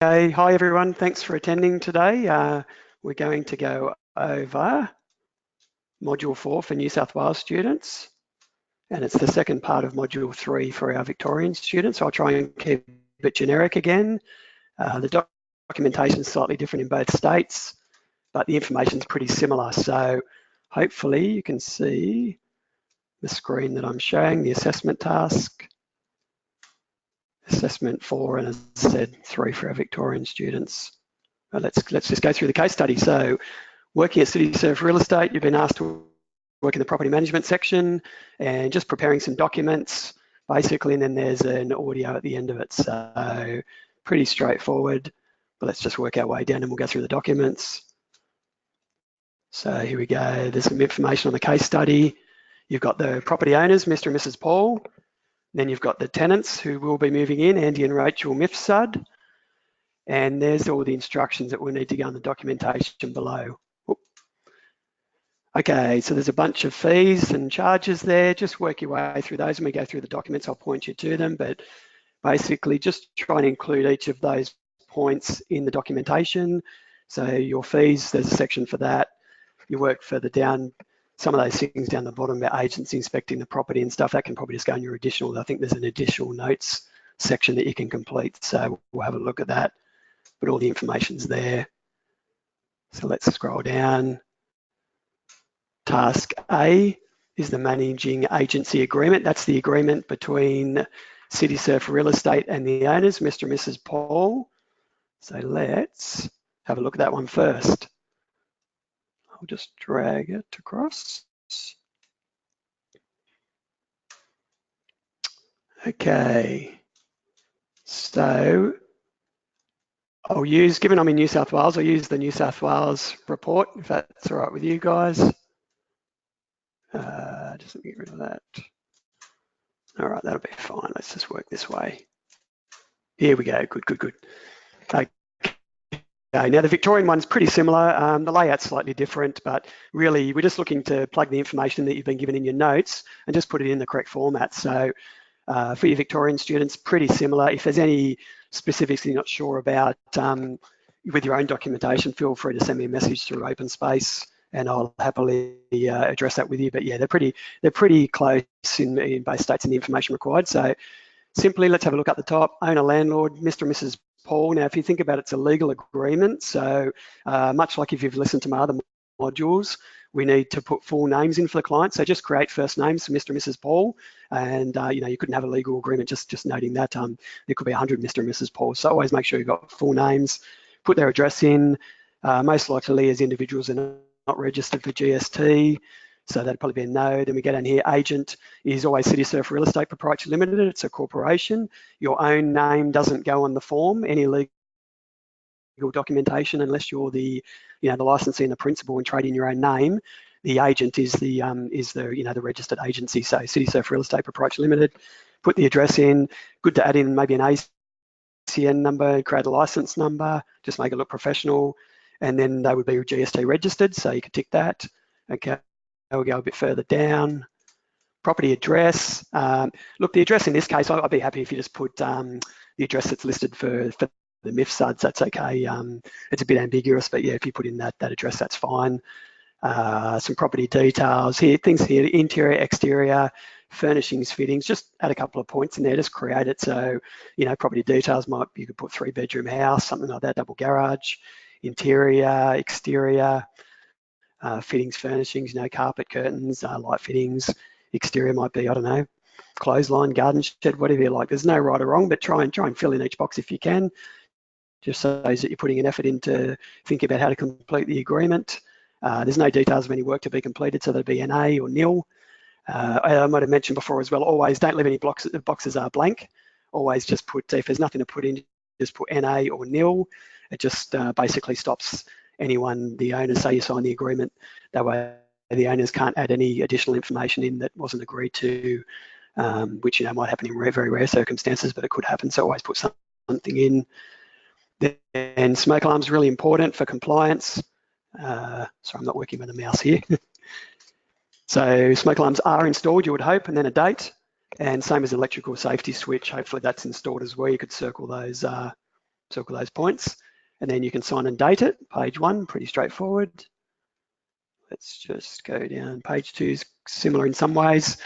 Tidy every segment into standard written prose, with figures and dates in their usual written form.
Okay, hi everyone, thanks for attending today. We're going to go over Module 4 for New South Wales students, and it's the second part of Module 3 for our Victorian students. I'll try and keep it generic again. The documentation is slightly different in both states, but the information is pretty similar. So hopefully you can see the screen that I'm showing, the assessment task. Assessment 4, and as I said, 3 for our Victorian students. Let's just go through the case study. So working at CitySurf Real Estate, you've been asked to work in the property management section and just preparing some documents, basically, and then there's an audio at the end of it. So pretty straightforward, but let's just work our way down and we'll go through the documents. So here we go. There's some information on the case study. You've got the property owners, Mr. and Mrs. Paul. Then you've got the tenants who will be moving in, Andy and Rachel Mifsud. And there's all the instructions that we'll need to go in the documentation below. Okay, so there's a bunch of fees and charges there. Just work your way through those. When we go through the documents, I'll point you to them, but basically just try and include each of those points in the documentation. So your fees, there's a section for that. You work further down, some of those things down the bottom about agents inspecting the property and stuff, that can probably just go in your additional. I think there's an additional notes section that you can complete. So we'll have a look at that, but all the information's there. So let's scroll down. Task A is the managing agency agreement. That's the agreement between CitySurf Real Estate and the owners, Mr. and Mrs. Paul. So let's have a look at that one first. I'll just drag it across. Okay, so I'll use, given I'm in New South Wales, I'll use the New South Wales report, if that's all right with you guys. Just let me get rid of that. All right, that'll be fine. Let's just work this way. Here we go, good. Okay, now the Victorian one's pretty similar. The layout's slightly different, but really we're just looking to plug the information that you've been given in your notes and just put it in the correct format. So for your Victorian students, pretty similar. If there's any specifics you're not sure about with your own documentation, feel free to send me a message through Open Space and I'll happily address that with you. But yeah, they're pretty close in both states in the information required. So simply, let's have a look at the top. Owner, landlord, Mr. and Mrs. Paul. Now, if you think about it, it's a legal agreement. So much like if you've listened to my other modules, we need to put full names in for the client. So just create first names for Mr. and Mrs. Paul. And you couldn't have a legal agreement, just noting that there could be 100 Mr. and Mrs. Paul. So always make sure you've got full names, put their address in. Most likely as individuals are not registered for GST. So that'd probably be a no. Then we get down here, agent is always CitySurf Real Estate Proprietary Limited. It's a corporation. Your own name doesn't go on the form, any legal documentation, unless you're the licensee and the principal and trade in your own name. The agent is the the registered agency. So CitySurf Real Estate Proprietary Limited. Put the address in. Good to add in maybe an ACN number, create a license number, just make it look professional. And then they would be GST registered, so you could tick that. Okay. We'll go a bit further down. Property address. Look, the address in this case, I'd be happy if you just put the address that's listed for the Mifsuds. That's okay. It's a bit ambiguous, but yeah, if you put in that address, that's fine. Some property details here, things here, interior, exterior, furnishings, fittings. Just add a couple of points in there. Just create it. So property details you could put 3-bedroom house, something like that, double garage, interior, exterior. Fittings, furnishings, carpet, curtains, light fittings. Exterior might be, I don't know, clothesline, garden shed, whatever you like. There's no right or wrong, but try and fill in each box if you can. Just shows that you're putting an effort into thinking about how to complete the agreement. There's no details of any work to be completed, so that'd be NA or nil. I might have mentioned before as well, always don't leave any boxes are blank. Always just put, if there's nothing to put in, just put NA or nil. It just basically stops anyone, the owners, say you sign the agreement, that way the owners can't add any additional information in that wasn't agreed to, which might happen in very rare circumstances, but it could happen. So always put something in. Then smoke alarm is really important for compliance. Sorry, I'm not working with the mouse here. So smoke alarms are installed, you would hope, and then a date. And same as electrical safety switch, hopefully that's installed as well. You could circle those circle those points, and then you can sign and date it. Page 1, pretty straightforward. Let's just go down. Page 2 is similar in some ways.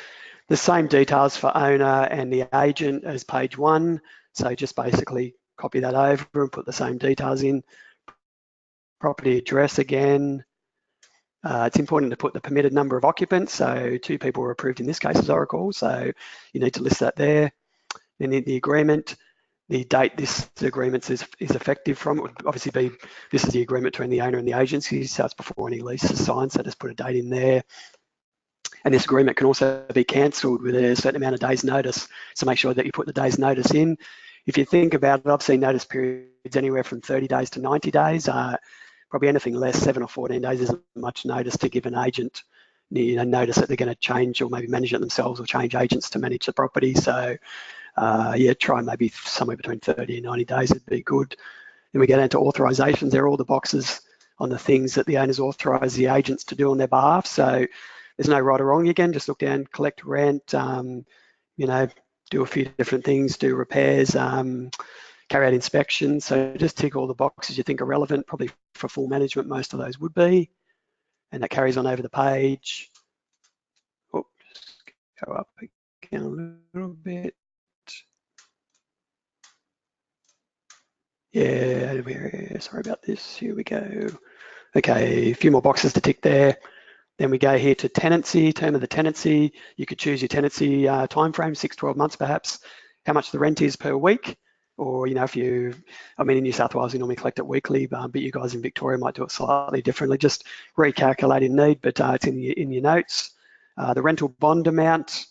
The same details for owner and the agent as page 1. So just basically copy that over and put the same details in. Property address again. It's important to put the permitted number of occupants. So 2 people were approved in this case, as I recall. So you need to list that there. Then the agreement, the date this agreement is effective from. It would obviously be, this is the agreement between the owner and the agency, so it's before any lease is signed, so just put a date in there. And this agreement can also be cancelled with a certain amount of days notice, so make sure that you put the days notice in. If you think about it, I've seen notice periods anywhere from 30 days to 90 days. Probably anything less, 7 or 14 days isn't much notice to give an agent, notice that they're going to change or maybe manage it themselves or change agents to manage the property. So yeah, try maybe somewhere between 30 and 90 days would be good. Then we get into authorisations. They're all the boxes on the things that the owners authorise the agents to do on their behalf. So there's no right or wrong again, just look down, collect rent, do a few different things, do repairs, carry out inspections. So just tick all the boxes you think are relevant. Probably for full management, most of those would be. And that carries on over the page. Oh, just go up again a little bit. Yeah, sorry about this. Here we go. Okay, a few more boxes to tick there. Then we go here to tenancy, term of the tenancy. You could choose your tenancy time frame, 6, 12 months perhaps, how much the rent is per week. Or, if you, in New South Wales, you normally collect it weekly, but you guys in Victoria might do it slightly differently. Just recalculate in need, but it's in your notes. The rental bond amount,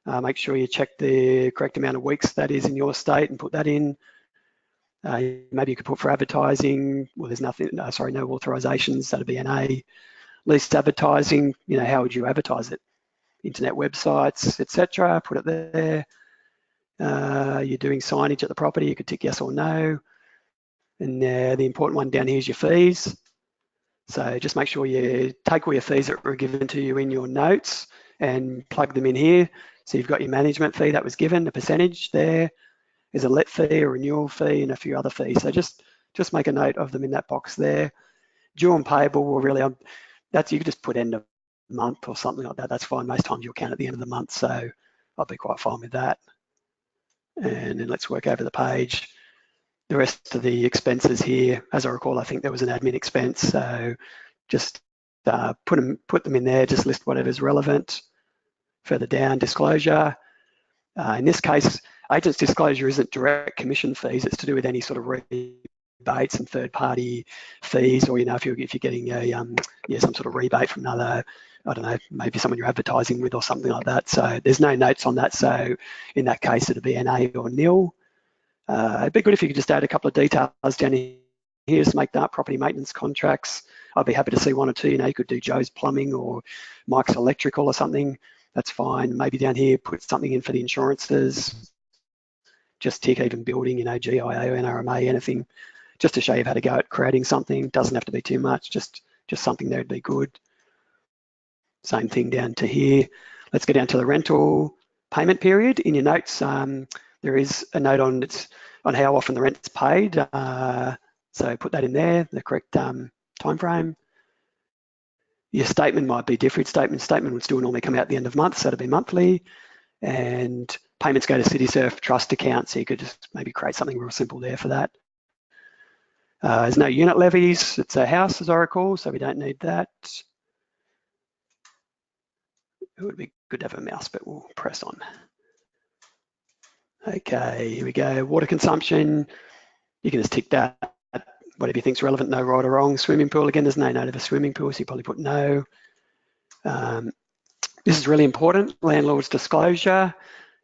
make sure you check the correct amount of weeks that is in your state and put that in. Maybe you could put for advertising, well, there's nothing, no authorisations, that'd be an A. Least advertising, how would you advertise it? Internet websites, etc. Put it there. You're doing signage at the property, you could tick yes or no. And the important one down here is your fees. So just make sure you take all your fees that were given to you in your notes and plug them in here. So you've got your management fee that was given, the percentage there. There's a let fee, a renewal fee, and a few other fees. So just make a note of them in that box there. Due and payable, well, really, you can just put end of month or something like that. That's fine. Most times you'll count at the end of the month, so I'll be quite fine with that. And then let's work over the page. The rest of the expenses here, as I recall, I think there was an admin expense. So just put them in there. Just list whatever's relevant. Further down, disclosure. In this case, agent's disclosure isn't direct commission fees. It's to do with any sort of rebates and third-party fees, or if you're getting a some sort of rebate from another, I don't know, maybe someone you're advertising with or something like that. So there's no notes on that. So in that case, it'd be an A or nil. It'd be good if you could just add a couple of details down here to make that property maintenance contracts. I'd be happy to see 1 or 2. You could do Joe's Plumbing or Mike's Electrical or something. That's fine. Maybe down here, put something in for the insurances. Just tick even building, GIA, NRMA, anything, just to show you've had a go at creating something. Doesn't have to be too much, just something there would be good. Same thing down to here. Let's go down to the rental payment period. In your notes, there is a note on how often the rent's paid. So put that in there, the correct time frame. Your statement might be different. Statement would still normally come out at the end of month, so it'd be monthly. And payments go to CitySurf Trust account, so you could just maybe create something real simple there for that. There's no unit levies. It's a house, as I recall, so we don't need that. It would be good to have a mouse, but we'll press on. Okay, here we go. Water consumption. You can just tick that. Whatever you think's relevant, no right or wrong. Swimming pool, again, there's no note of a swimming pool, so you probably put no. This is really important, landlord's disclosure.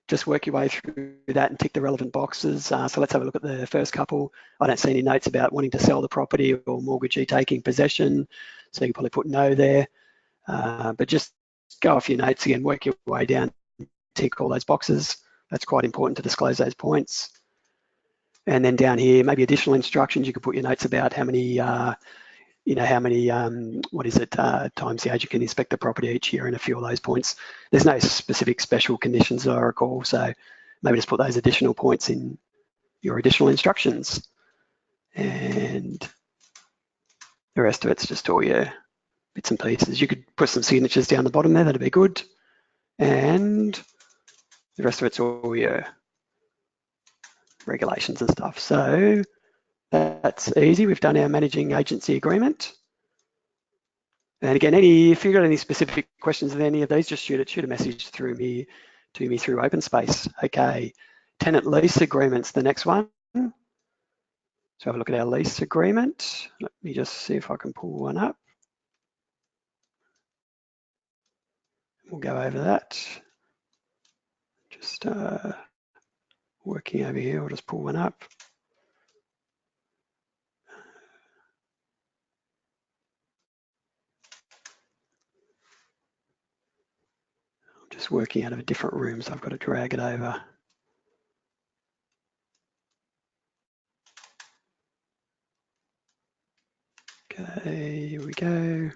Just work your way through that and tick the relevant boxes. So let's have a look at the first couple. I don't see any notes about wanting to sell the property or mortgagee taking possession, so you can probably put no there. But just go off your notes again, work your way down, tick all those boxes. That's quite important to disclose those points. And then down here, maybe additional instructions. You could put your notes about how many, times the agent can inspect the property each year and a few of those points. There's no specific special conditions that I recall, so maybe just put those additional points in your additional instructions. and the rest of it's just all your bits and pieces. You could put some signatures down the bottom there, that'd be good. And the rest of it's all your regulations and stuff. So that's easy. We've done our managing agency agreement. And again, if you've got any specific questions with any of these, just shoot a message through me through OpenSpace. Okay, tenant lease agreements, the next one. So have a look at our lease agreement. Let me just see if I can pull one up. We'll go over that. Just working over here, I'll just pull one up. I'm just working out of a different room, so I've got to drag it over. Okay, here we go.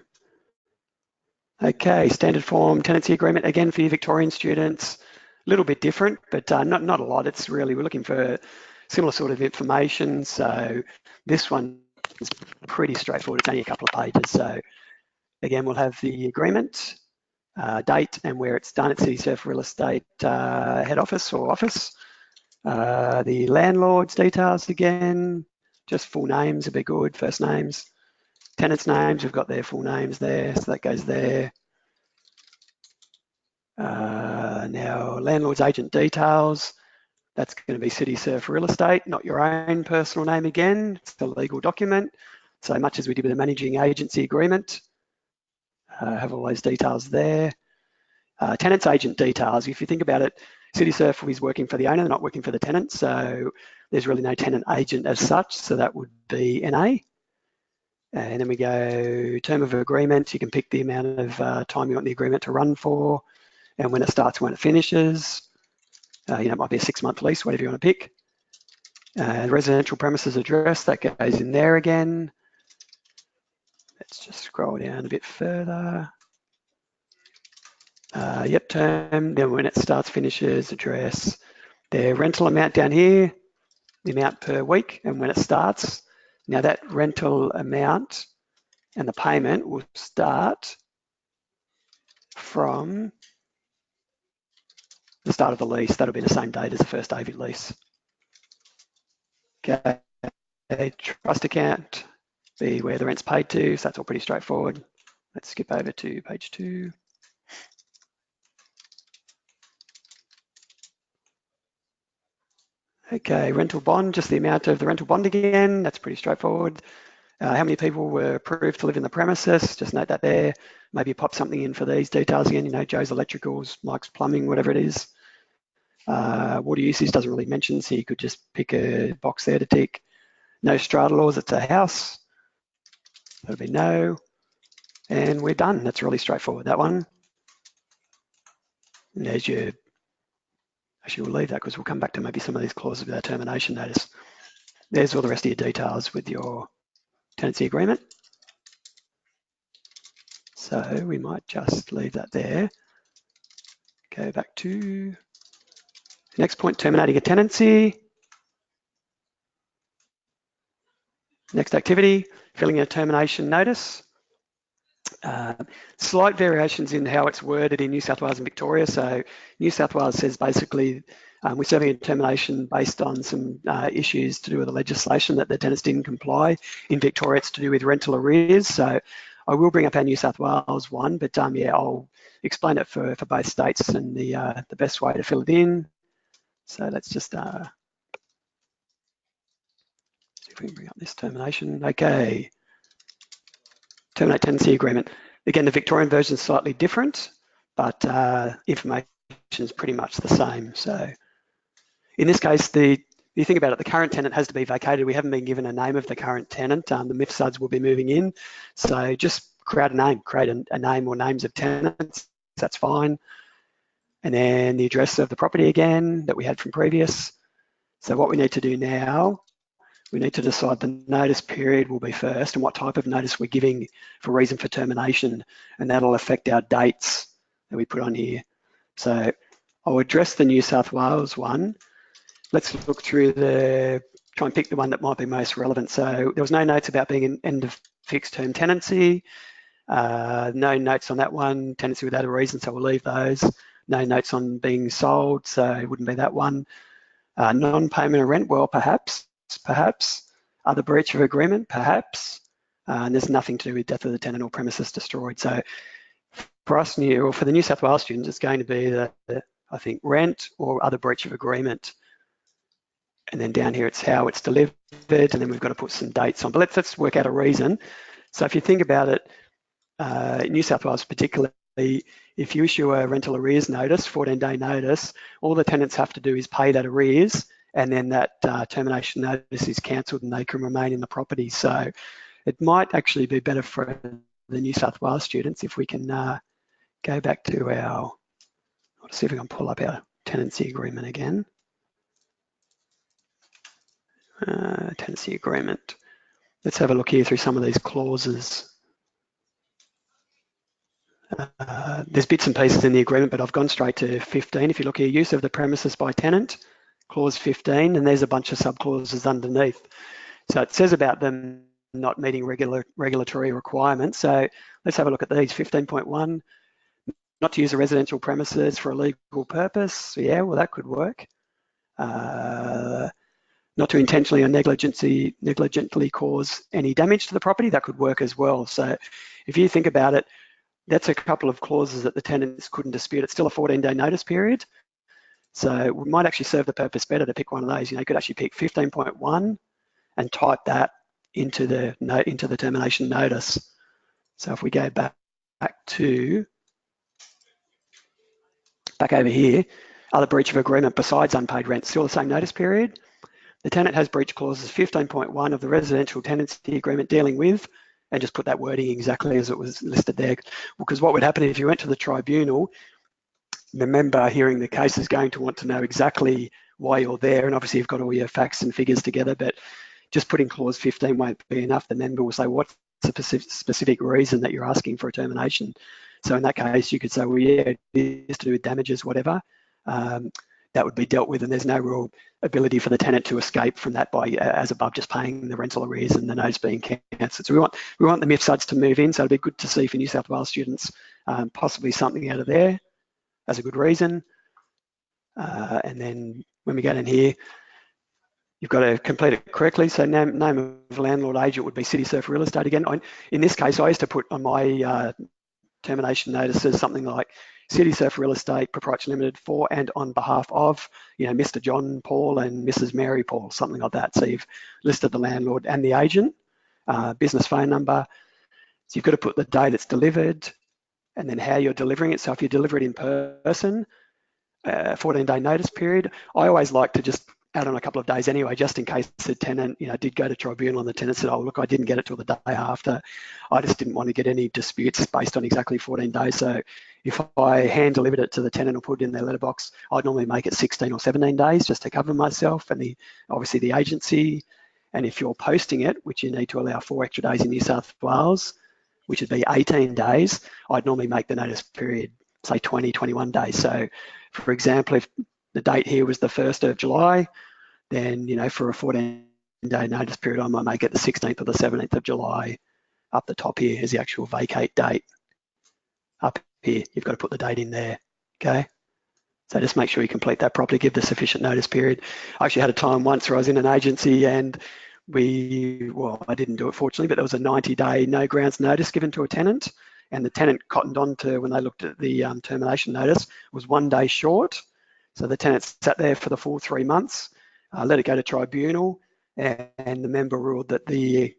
Okay, standard form tenancy agreement, again for your Victorian students, a little bit different, but not a lot. It's really, we're looking for similar sort of information. So this one is pretty straightforward. It's only a couple of pages. So again, we'll have the agreement, date and where it's done at CitySurf Real Estate head office or office. The landlord's details again, just full names would be good, first names. Tenants' names, we've got their full names there, so that goes there. Now, landlord's agent details, that's going to be CitySurf Real Estate, not your own personal name again. It's the legal document. So much as we did with the managing agency agreement, have all those details there. Tenant's agent details, if you think about it, CitySurf is working for the owner, not working for the tenant. So there's really no tenant agent as such. So that would be NA. And then we go term of agreement. You can pick the amount of time you want the agreement to run for, and when it starts, when it finishes. It might be a 6-month lease, whatever you want to pick. Residential premises address, that goes in there again. Let's just scroll down a bit further. Yep, term, then when it starts, finishes, address. Their rental amount down here, the amount per week, and when it starts. Now that rental amount and the payment will start from the start of the lease. That'll be the same date as the first AV lease. Okay, trust account, be where the rent's paid to, so that's all pretty straightforward. Let's skip over to page 2. Okay, rental bond, just the amount of the rental bond again, that's pretty straightforward. How many people were approved to live in the premises, just note that there. Maybe pop something in for these details again, Joe's Electricals, Mike's Plumbing, whatever it is. Water usage doesn't really mention, so you could just pick a box there to tick. No strata laws, it's a house. That'll be no. And we're done. That's really straightforward, that one. And there's your, actually we'll leave that because we'll come back to maybe some of these clauses with our termination notice. There's all the rest of your details with your tenancy agreement. So we might just leave that there. Go back to next point, terminating a tenancy. Next activity, filling in a termination notice. Slight variations in how it's worded in New South Wales and Victoria. So New South Wales says basically we're serving a termination based on some issues to do with the legislation that the tenants didn't comply. In Victoria, it's to do with rental arrears. So I will bring up our New South Wales one, but yeah, I'll explain it for both states and the best way to fill it in. So let's just see if we can bring up this termination. Okay. Terminate tenancy agreement. Again, the Victorian version is slightly different, but information is pretty much the same. So in this case, you think about it, the current tenant has to be vacated. We haven't been given a name of the current tenant. The MIFSUDs will be moving in. So just create a name, create a name or names of tenants. That's fine. And then the address of the property again that we had from previous. So what we need to do now, we need to decide the notice period will be first and what type of notice we're giving for reason for termination, and that'll affect our dates that we put on here. So I'll address the New South Wales one. Let's look through the try and pick the one that might be most relevant. So there was no notes about being an end of fixed term tenancy. No notes on that one. Tenancy without a reason, so we'll leave those. No notes on being sold, so it wouldn't be that one. Non-payment of rent, well, perhaps. Other breach of agreement, perhaps. And there's nothing to do with death of the tenant or premises destroyed. So for us, or for the New South Wales students, it's going to be I think, rent or other breach of agreement. And then down here, it's how it's delivered, and then we've got to put some dates on. But let's work out a reason. So if you think about it, in New South Wales particularly, if you issue a rental arrears notice, 14-day notice, all the tenants have to do is pay that arrears, and then that termination notice is cancelled and they can remain in the property. So it might actually be better for the New South Wales students if we can go back to our, let's see if we can pull up our tenancy agreement again. Tenancy agreement. Let's have a look here through some of these clauses. There's bits and pieces in the agreement, but I've gone straight to 15. If you look here, use of the premises by tenant, clause 15, and there's a bunch of sub-clauses underneath. So it says about them not meeting regulatory requirements. So let's have a look at these. 15.1, not to use a residential premises for a legal purpose. Yeah, well, that could work. Not to intentionally or negligently cause any damage to the property, that could work as well. So if you think about it, that's a couple of clauses that the tenants couldn't dispute. It's still a 14-day notice period. So we might actually serve the purpose better to pick one of those. You could actually pick 15.1 and type that into the termination notice. So if we go back over here, other breach of agreement besides unpaid rent, still the same notice period. The tenant has breach clauses 15.1 of the residential tenancy agreement dealing with, and just put that wording exactly as it was listed there. Because what would happen if you went to the tribunal, the member hearing the case is going to want to know exactly why you're there, and obviously you've got all your facts and figures together, but just putting clause 15 won't be enough. The member will say, what's the specific reason that you're asking for a termination? So in that case, you could say, well, yeah, it is to do with damages, whatever. That would be dealt with, and there's no real ability for the tenant to escape from that by, as above, just paying the rental arrears and the notice being cancelled. So we want the MIFSUDs to move in, so it'd be good to see for New South Wales students possibly something out of there as a good reason. And then when we get in here, you've got to complete it correctly. So name of landlord agent would be CitySurf Real Estate again. In this case, I used to put on my termination notices something like CitySurf Real Estate Proprietary Limited for and on behalf of, Mr. John Paul and Mrs. Mary Paul, something like that. So you've listed the landlord and the agent, business phone number. So you've got to put the date it's delivered and then how you're delivering it. So if you deliver it in person, 14-day notice period. I always like to just add on a couple of days anyway, just in case the tenant, did go to tribunal and the tenant said, oh, look, I didn't get it till the day after. I just didn't want to get any disputes based on exactly 14 days. So if I hand delivered it to the tenant or put it in their letterbox, I'd normally make it 16 or 17 days just to cover myself and obviously the agency. And if you're posting it, which you need to allow 4 extra days in New South Wales, which would be 18 days, I'd normally make the notice period, say 20, 21 days. So for example, if the date here was the 1st of July, then, for a 14-day notice period, I might make it the 16th or the 17th of July. Up the top here is the actual vacate date. Up here, you've got to put the date in there, okay? So just make sure you complete that properly, give the sufficient notice period. I actually had a time once where I was in an agency and I didn't do it fortunately, but there was a 90-day no grounds notice given to a tenant, and the tenant cottoned on to, when they looked at the termination notice, was 1 day short. So the tenant sat there for the full 3 months, let it go to tribunal, and the member ruled that the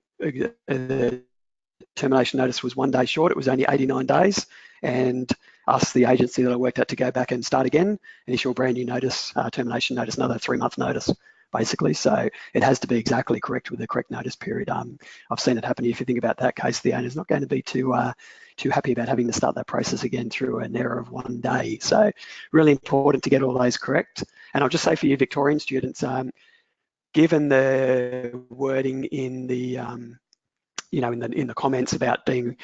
termination notice was 1 day short. It was only 89 days, and asked the agency that I worked at to go back and start again and issue a brand new notice, termination notice, another 3-month notice, basically. So it has to be exactly correct with the correct notice period. I've seen it happen. If you think about that case, the owner's not going to be too happy about having to start that process again through an error of 1 day. So really important to get all those correct. And I'll just say for you Victorian students, given the wording in the in the comments about being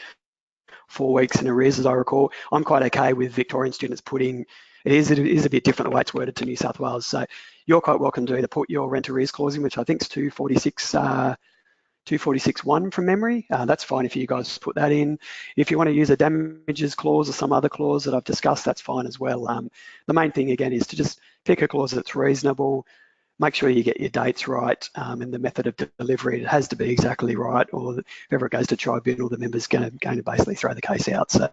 4 weeks in arrears, as I recall, I'm quite okay with Victorian students putting, it is a bit different the way it's worded to New South Wales. So you're quite welcome to either put your rent arrears clause in, which I think is 246.1 from memory. That's fine if you guys put that in. If you want to use a damages clause or some other clause that I've discussed, that's fine as well. The main thing again is to just pick a clause that's reasonable, make sure you get your dates right, and the method of delivery, it has to be exactly right, or if ever it goes to tribunal, the member's going to basically throw the case out. So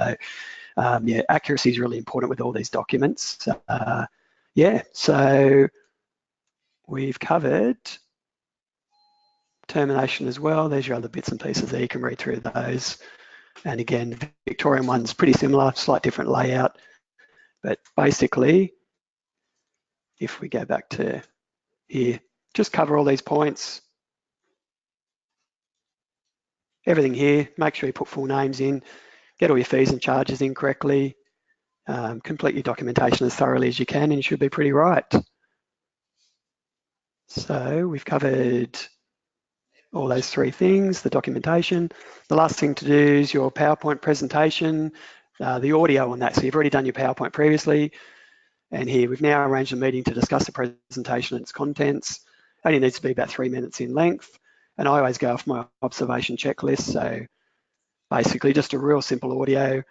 yeah, accuracy is really important with all these documents. Yeah, so we've covered termination as well. There's your other bits and pieces there. You can read through those. And again, the Victorian one's pretty similar, slight different layout. But basically, if we go back to here, just cover all these points. Everything here, make sure you put full names in, get all your fees and charges in correctly, complete your documentation as thoroughly as you can, and you should be pretty right. So we've covered all those three things, the documentation. The last thing to do is your PowerPoint presentation, the audio on that. So you've already done your PowerPoint previously, and here we've now arranged a meeting to discuss the presentation and its contents. Only needs to be about 3 minutes in length, and I always go off my observation checklist. So basically just a real simple audio,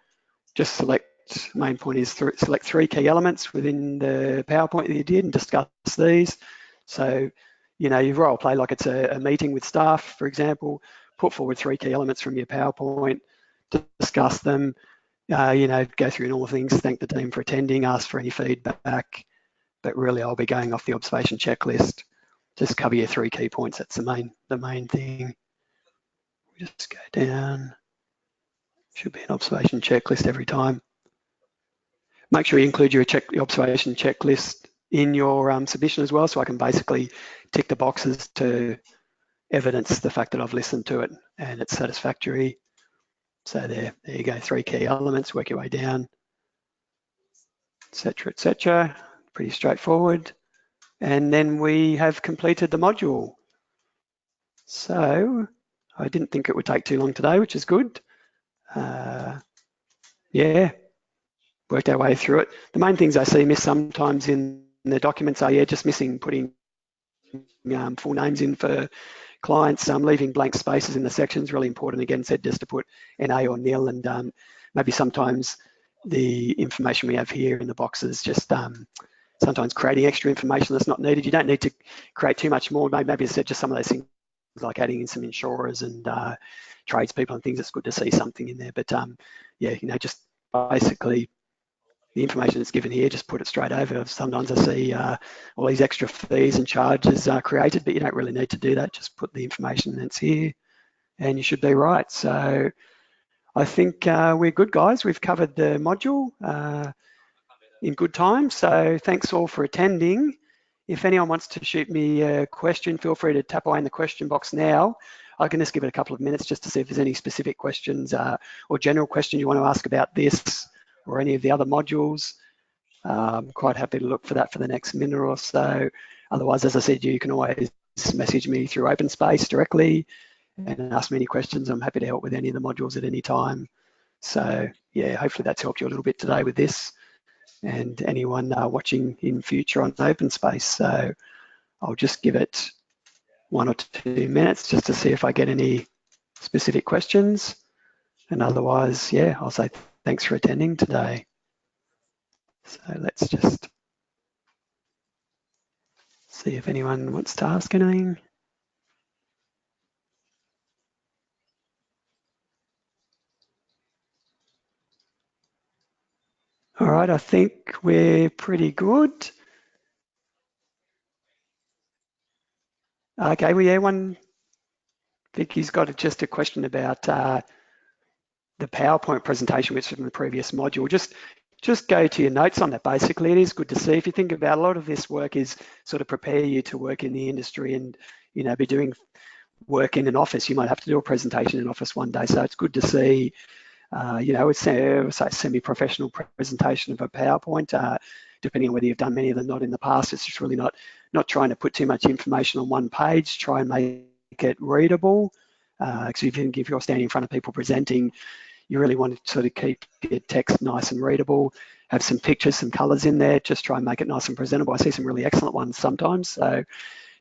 just select, main point is select 3 key elements within the PowerPoint that you did and discuss these. So, you know, you role play like it's a meeting with staff, for example, put forward 3 key elements from your PowerPoint, discuss them, you know, go through all the things, thank the team for attending, ask for any feedback, but really I'll be going off the observation checklist. Just cover your 3 key points, that's the main thing. Just go down, should be an observation checklist every time. Make sure you include your observation checklist in your submission as well, so I can basically tick the boxes to evidence the fact that I've listened to it and it's satisfactory. So there you go, 3 key elements, work your way down, etc. Pretty straightforward. And then we have completed the module. So I didn't think it would take too long today, which is good. Yeah, worked our way through it. The main things I see missed sometimes in the documents are, yeah, just missing putting full names in for clients, leaving blank spaces in the sections, really important. Again, said just to put NA or nil, and maybe sometimes the information we have here in the boxes just sometimes creating extra information that's not needed. You don't need to create too much more. Maybe I said just some of those things like adding in some insurers and tradespeople and things. It's good to see something in there, but yeah, you know, just basically the information that's given here, just put it straight over. Sometimes I see all these extra fees and charges created, but you don't really need to do that. Just put the information that's here and you should be right. So I think we're good, guys. We've covered the module in good time. So thanks all for attending. If anyone wants to shoot me a question, feel free to tap away in the question box now. I can just give it a couple of minutes just to see if there's any specific questions or general question you want to ask about this or any of the other modules. I'm quite happy to look for that for the next minute or so. Otherwise, as I said, you can always message me through OpenSpace directly and ask me any questions. I'm happy to help with any of the modules at any time. So yeah, hopefully that's helped you a little bit today with this and anyone watching in future on OpenSpace. So I'll just give it 1 or 2 minutes just to see if I get any specific questions. And otherwise, yeah, I'll say thanks for attending today. So let's just see if anyone wants to ask anything. All right, I think we're pretty good. Okay, well, yeah, Vicky's got just a question about the PowerPoint presentation, which is from the previous module. Just go to your notes on that. Basically, it is good to see. If you think about a lot of this work is sort of prepare you to work in the industry and, you know, be doing work in an office. You might have to do a presentation in an office one day. So it's good to see, you know, it's a semi-professional presentation of a PowerPoint, depending on whether you've done many of them not in the past. It's just really not trying to put too much information on one page, try and make it readable. Because if you're standing in front of people presenting, you really want to sort of keep your text nice and readable. have some pictures, some colours in there, just try and make it nice and presentable. I see some really excellent ones sometimes, so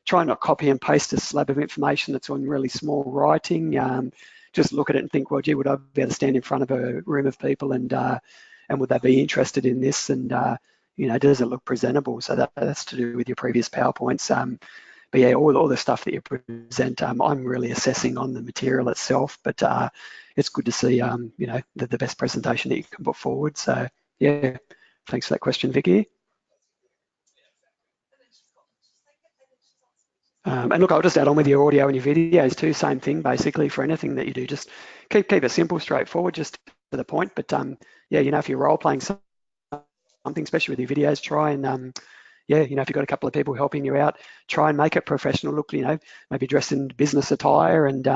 try and not copy and paste a slab of information that's on really small writing. Just look at it and think, well, gee, would I be able to stand in front of a room of people and would they be interested in this? And you know, does it look presentable? So that's to do with your previous PowerPoints. But yeah, all the stuff that you present, I'm really assessing on the material itself, but it's good to see, you know, the best presentation that you can put forward. So yeah, thanks for that question, Vicky. And look, I'll just add on with your audio and your videos too, same thing basically for anything that you do, just keep it simple, straightforward, just to the point. But yeah, you know, if you're role playing something, especially with your videos, try and yeah, you know, if you've got a couple of people helping you out, try and make it professional. Look, you know, maybe dress in business attire and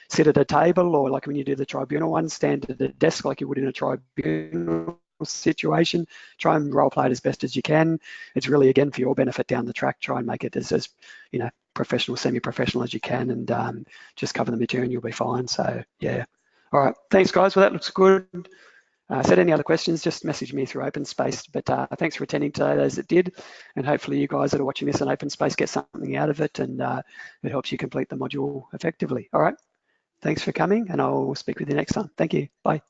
sit at a table, or like when you do the tribunal one, stand at a desk like you would in a tribunal situation. Try and role play it as best as you can. It's really, again, for your benefit down the track. Try and make it as you know, professional, semi-professional as you can, and just cover the material and you'll be fine. So yeah. All right, thanks guys. Well, that looks good. Said any other questions, just message me through OpenSpace. But thanks for attending today, those that did. And hopefully you guys that are watching this on OpenSpace get something out of it, and it helps you complete the module effectively. All right, thanks for coming, and I'll speak with you next time. Thank you. Bye.